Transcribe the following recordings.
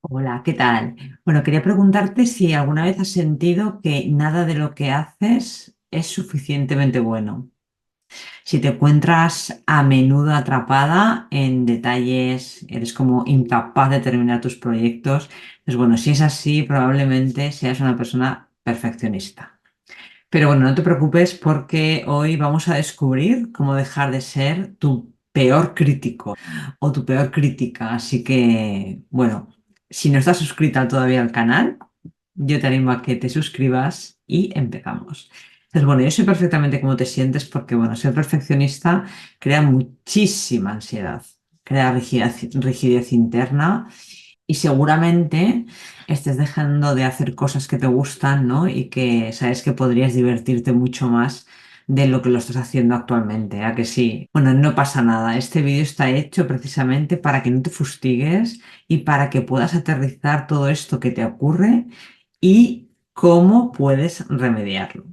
Hola, ¿qué tal? Bueno, quería preguntarte si alguna vez has sentido que nada de lo que haces es suficientemente bueno. Si te encuentras a menudo atrapada en detalles, eres como incapaz de terminar tus proyectos, pues bueno, si es así, probablemente seas una persona perfeccionista. Pero bueno, no te preocupes porque hoy vamos a descubrir cómo dejar de ser tu peor crítico o tu peor crítica. Así que, bueno, si no estás suscrita todavía al canal, yo te animo a que te suscribas y empezamos. Entonces, bueno, yo sé perfectamente cómo te sientes porque, bueno, ser perfeccionista crea muchísima ansiedad, crea rigidez interna y seguramente estés dejando de hacer cosas que te gustan, ¿no? Y que sabes que podrías divertirte mucho más de lo que lo estás haciendo actualmente, ¿a que sí? Bueno, no pasa nada. Este vídeo está hecho precisamente para que no te fustigues y para que puedas aterrizar todo esto que te ocurre y cómo puedes remediarlo.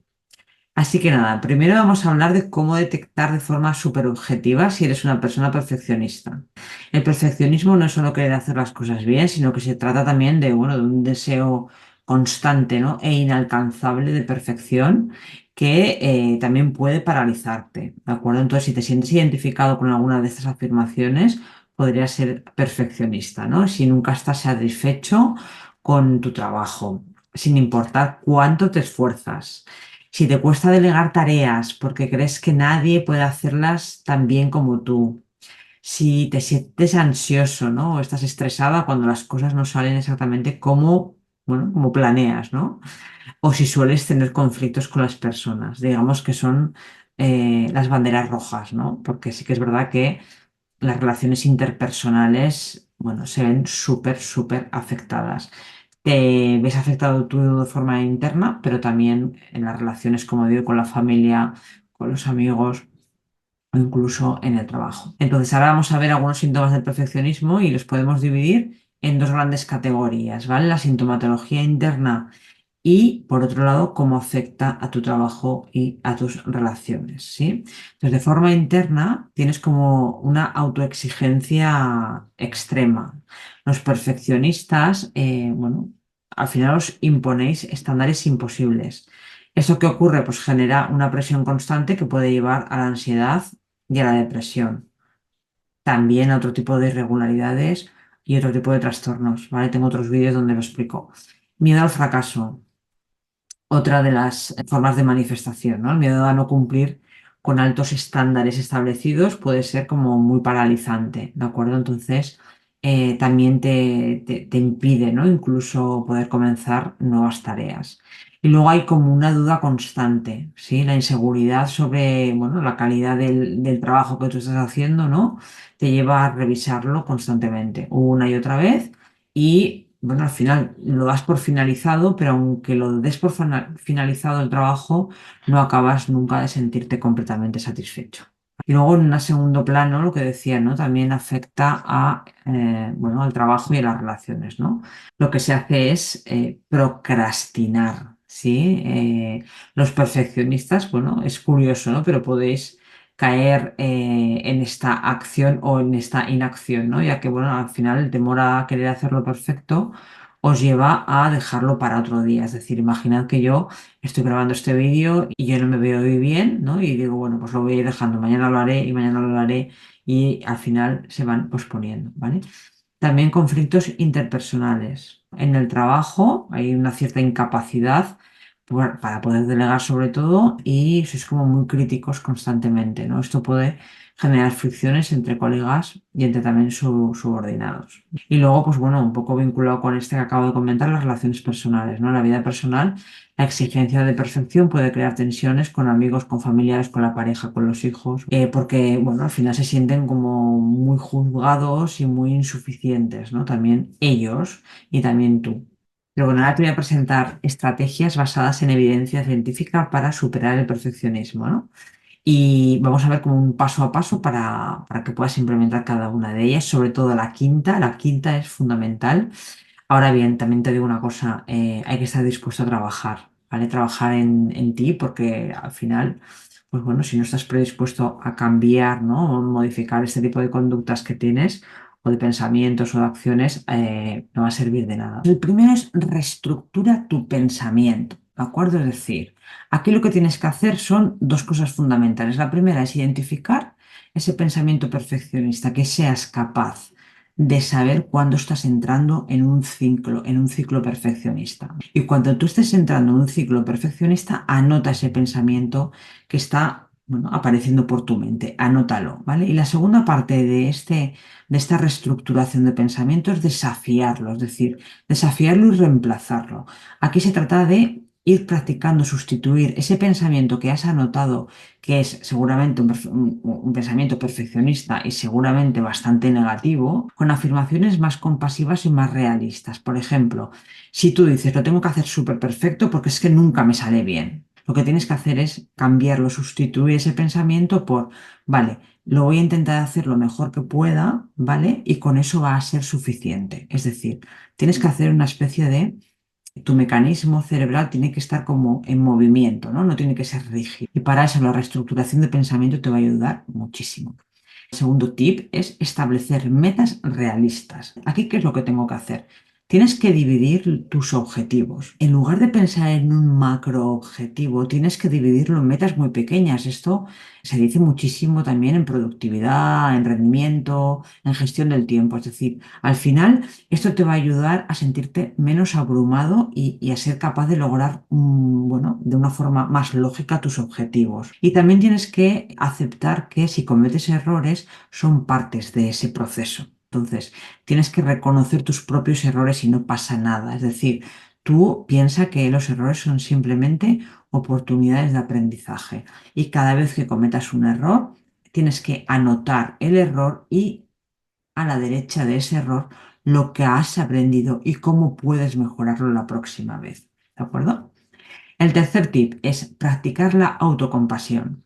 Así que nada, primero vamos a hablar de cómo detectar de forma súper objetiva si eres una persona perfeccionista. El perfeccionismo no es solo querer hacer las cosas bien, sino que se trata también de, bueno, de un deseo constante, ¿no? e inalcanzable de perfección que también puede paralizarte, ¿de acuerdo? Entonces, si te sientes identificado con alguna de estas afirmaciones, podrías ser perfeccionista, ¿no? Si nunca estás satisfecho con tu trabajo, sin importar cuánto te esfuerzas. Si te cuesta delegar tareas porque crees que nadie puede hacerlas tan bien como tú. Si te sientes ansioso, ¿no? O estás estresada cuando las cosas no salen exactamente como, bueno, como planeas, ¿no? O si sueles tener conflictos con las personas. Digamos que son las banderas rojas, ¿no? Porque sí que es verdad que las relaciones interpersonales, bueno, se ven súper, súper afectadas. Te ves afectado tú de forma interna, pero también en las relaciones, como digo, con la familia, con los amigos o incluso en el trabajo. Entonces, ahora vamos a ver algunos síntomas del perfeccionismo y los podemos dividir en dos grandes categorías, ¿vale? La sintomatología interna y, por otro lado, cómo afecta a tu trabajo y a tus relaciones, ¿sí? Entonces, de forma interna, tienes como una autoexigencia extrema. Los perfeccionistas, bueno, al final os imponéis estándares imposibles. ¿Eso qué ocurre? Pues genera una presión constante que puede llevar a la ansiedad y a la depresión. También a otro tipo de irregularidades y otro tipo de trastornos, ¿vale? Tengo otros vídeos donde lo explico. Miedo al fracaso, otra de las formas de manifestación, ¿no? El miedo a no cumplir con altos estándares establecidos puede ser como muy paralizante, ¿de acuerdo? Entonces, también te impide, ¿no? Incluso poder comenzar nuevas tareas. Y luego hay como una duda constante, ¿sí? La inseguridad sobre, bueno, la calidad del trabajo que tú estás haciendo, ¿no? Te lleva a revisarlo constantemente, una y otra vez y bueno, al final lo das por finalizado, pero aunque lo des por finalizado el trabajo, no acabas nunca de sentirte completamente satisfecho. Y luego en un segundo plano, lo que decía, ¿no? También afecta a, bueno, al trabajo y a las relaciones, ¿no? Lo que se hace es procrastinar, ¿sí? Los perfeccionistas, bueno, es curioso, ¿no? Pero podéis caer en esta acción o en esta inacción, ¿no? Ya que, bueno, al final el temor a querer hacerlo perfecto os lleva a dejarlo para otro día. Es decir, imaginad que yo estoy grabando este vídeo y yo no me veo hoy bien, ¿no? Y digo, bueno, pues lo voy a ir dejando, mañana lo haré y mañana lo haré y al final se van posponiendo, ¿vale? También conflictos interpersonales. En el trabajo hay una cierta incapacidad para poder delegar sobre todo y sois como muy críticos constantemente, ¿no? Esto puede generar fricciones entre colegas y entre también subordinados. Y luego, pues bueno, un poco vinculado con este que acabo de comentar, las relaciones personales, ¿no? En la vida personal, la exigencia de perfección puede crear tensiones con amigos, con familiares, con la pareja, con los hijos, porque, bueno, al final se sienten como muy juzgados y muy insuficientes, ¿no? También ellos y también tú. Pero bueno, ahora te voy a presentar estrategias basadas en evidencia científica para superar el perfeccionismo, ¿no? Y vamos a ver como un paso a paso para que puedas implementar cada una de ellas, sobre todo la quinta. La quinta es fundamental. Ahora bien, también te digo una cosa, hay que estar dispuesto a trabajar, ¿vale? Trabajar en ti porque al final, pues bueno, si no estás predispuesto a cambiar, ¿no? O modificar este tipo de conductas que tienes, o de pensamientos o de acciones, no va a servir de nada. El primero es reestructura tu pensamiento, ¿de acuerdo? Es decir, aquí lo que tienes que hacer son dos cosas fundamentales. La primera es identificar ese pensamiento perfeccionista, que seas capaz de saber cuándo estás entrando en un ciclo perfeccionista. Y cuando tú estés entrando en un ciclo perfeccionista, anota ese pensamiento que está, bueno, apareciendo por tu mente, anótalo, ¿vale? Y la segunda parte de esta reestructuración de pensamiento es desafiarlo, es decir, desafiarlo y reemplazarlo. Aquí se trata de ir practicando, sustituir ese pensamiento que has anotado, que es seguramente un pensamiento perfeccionista y seguramente bastante negativo, con afirmaciones más compasivas y más realistas. Por ejemplo, si tú dices, lo tengo que hacer súper perfecto porque es que nunca me sale bien. Lo que tienes que hacer es cambiarlo, sustituir ese pensamiento por, vale, lo voy a intentar hacer lo mejor que pueda, ¿vale? Y con eso va a ser suficiente. Es decir, tienes que hacer una especie de tu mecanismo cerebral tiene que estar como en movimiento, ¿no? No tiene que ser rígido. Y para eso la reestructuración de pensamiento te va a ayudar muchísimo. El segundo tip es establecer metas realistas. Aquí, ¿qué es lo que tengo que hacer? Tienes que dividir tus objetivos. En lugar de pensar en un macro objetivo, tienes que dividirlo en metas muy pequeñas. Esto se dice muchísimo también en productividad, en rendimiento, en gestión del tiempo. Es decir, al final esto te va a ayudar a sentirte menos abrumado y a ser capaz de lograr, bueno, de una forma más lógica tus objetivos. Y también tienes que aceptar que si cometes errores son partes de ese proceso. Entonces, tienes que reconocer tus propios errores y no pasa nada. Es decir, tú piensa que los errores son simplemente oportunidades de aprendizaje. Y cada vez que cometas un error, tienes que anotar el error y a la derecha de ese error lo que has aprendido y cómo puedes mejorarlo la próxima vez. ¿De acuerdo? El tercer tip es practicar la autocompasión.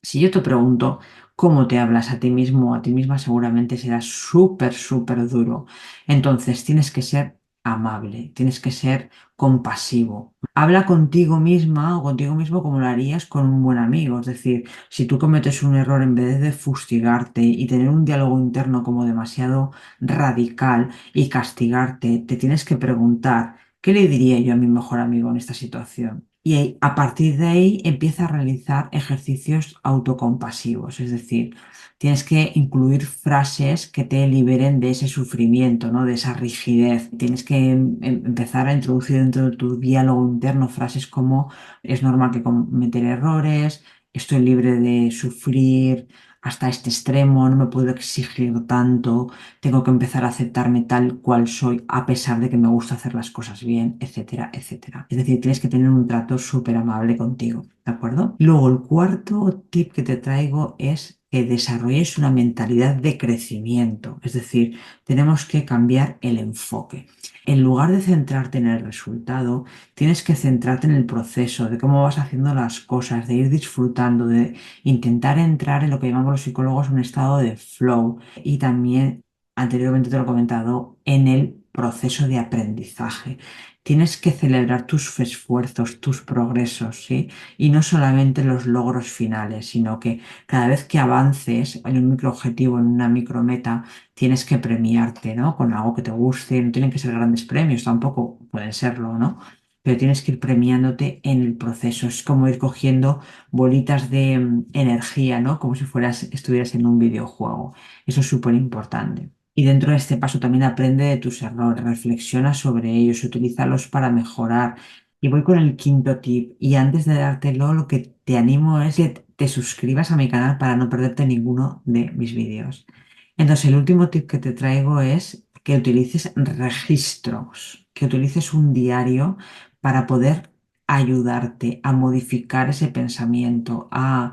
Si yo te pregunto cómo te hablas a ti mismo o a ti misma, seguramente será súper, súper duro. Entonces tienes que ser amable, tienes que ser compasivo. Habla contigo misma o contigo mismo como lo harías con un buen amigo. Es decir, si tú cometes un error, en vez de fustigarte y tener un diálogo interno como demasiado radical y castigarte, te tienes que preguntar, ¿qué le diría yo a mi mejor amigo en esta situación? Y a partir de ahí empieza a realizar ejercicios autocompasivos, es decir, tienes que incluir frases que te liberen de ese sufrimiento, ¿no? De esa rigidez. Tienes que empezar a introducir dentro de tu diálogo interno frases como es normal que cometer errores, estoy libre de sufrir hasta este extremo, no me puedo exigir tanto, tengo que empezar a aceptarme tal cual soy a pesar de que me gusta hacer las cosas bien, etcétera, etcétera. Es decir, tienes que tener un trato súper amable contigo, ¿de acuerdo? Luego, el cuarto tip que te traigo es que desarrolles una mentalidad de crecimiento, es decir, tenemos que cambiar el enfoque. En lugar de centrarte en el resultado, tienes que centrarte en el proceso, de cómo vas haciendo las cosas, de ir disfrutando, de intentar entrar en lo que llamamos los psicólogos un estado de flow y también anteriormente te lo he comentado, en el proceso de aprendizaje. Tienes que celebrar tus esfuerzos, tus progresos, ¿sí? Y no solamente los logros finales, sino que cada vez que avances en un microobjetivo, en una micrometa, tienes que premiarte, ¿no? Con algo que te guste. No tienen que ser grandes premios, tampoco pueden serlo, ¿no? Pero tienes que ir premiándote en el proceso. Es como ir cogiendo bolitas de energía, ¿no? Como si estuvieras en un videojuego. Eso es súper importante. Y dentro de este paso también aprende de tus errores, reflexiona sobre ellos, utilízalos para mejorar. Y voy con el quinto tip. Y antes de dártelo, lo que te animo es que te suscribas a mi canal para no perderte ninguno de mis vídeos. Entonces, el último tip que te traigo es que utilices registros, que utilices un diario para poder ayudarte a modificar ese pensamiento, a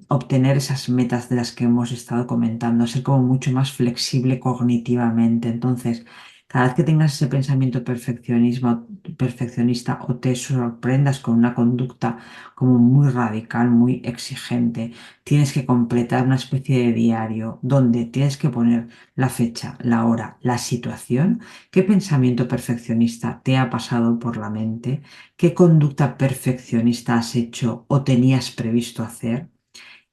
obtener esas metas de las que hemos estado comentando, ser como mucho más flexible cognitivamente. Entonces, cada vez que tengas ese pensamiento perfeccionista o te sorprendas con una conducta como muy radical, muy exigente, tienes que completar una especie de diario donde tienes que poner la fecha, la hora, la situación, qué pensamiento perfeccionista te ha pasado por la mente, qué conducta perfeccionista has hecho o tenías previsto hacer,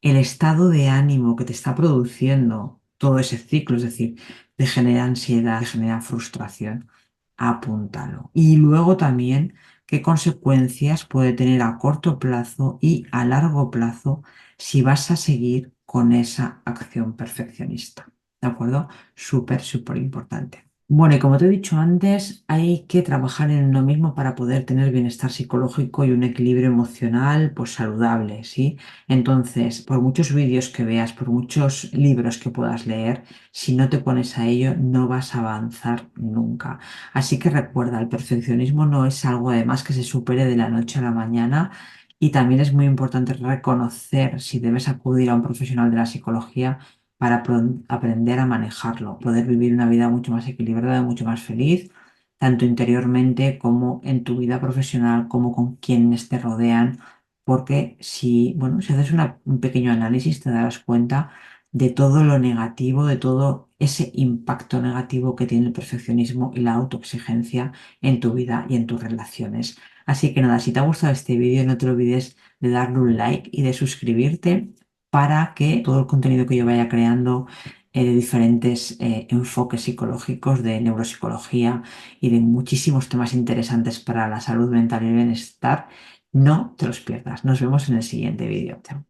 el estado de ánimo que te está produciendo todo ese ciclo, es decir, te genera ansiedad, te genera frustración, apúntalo. Y luego también qué consecuencias puede tener a corto plazo y a largo plazo si vas a seguir con esa acción perfeccionista. ¿De acuerdo? Súper, súper importante. Bueno, y como te he dicho antes, hay que trabajar en uno mismo para poder tener bienestar psicológico y un equilibrio emocional, pues saludable, ¿sí? Entonces, por muchos vídeos que veas, por muchos libros que puedas leer, si no te pones a ello, no vas a avanzar nunca. Así que recuerda, el perfeccionismo no es algo además que se supere de la noche a la mañana y también es muy importante reconocer si debes acudir a un profesional de la psicología para aprender a manejarlo, poder vivir una vida mucho más equilibrada, mucho más feliz, tanto interiormente como en tu vida profesional, como con quienes te rodean, porque si, bueno, si haces un pequeño análisis te darás cuenta de todo lo negativo, de todo ese impacto negativo que tiene el perfeccionismo y la autoexigencia en tu vida y en tus relaciones. Así que nada, si te ha gustado este vídeo, no te olvides de darle un like y de suscribirte para que todo el contenido que yo vaya creando de diferentes enfoques psicológicos, de neuropsicología y de muchísimos temas interesantes para la salud mental y el bienestar, no te los pierdas. Nos vemos en el siguiente vídeo. Chao.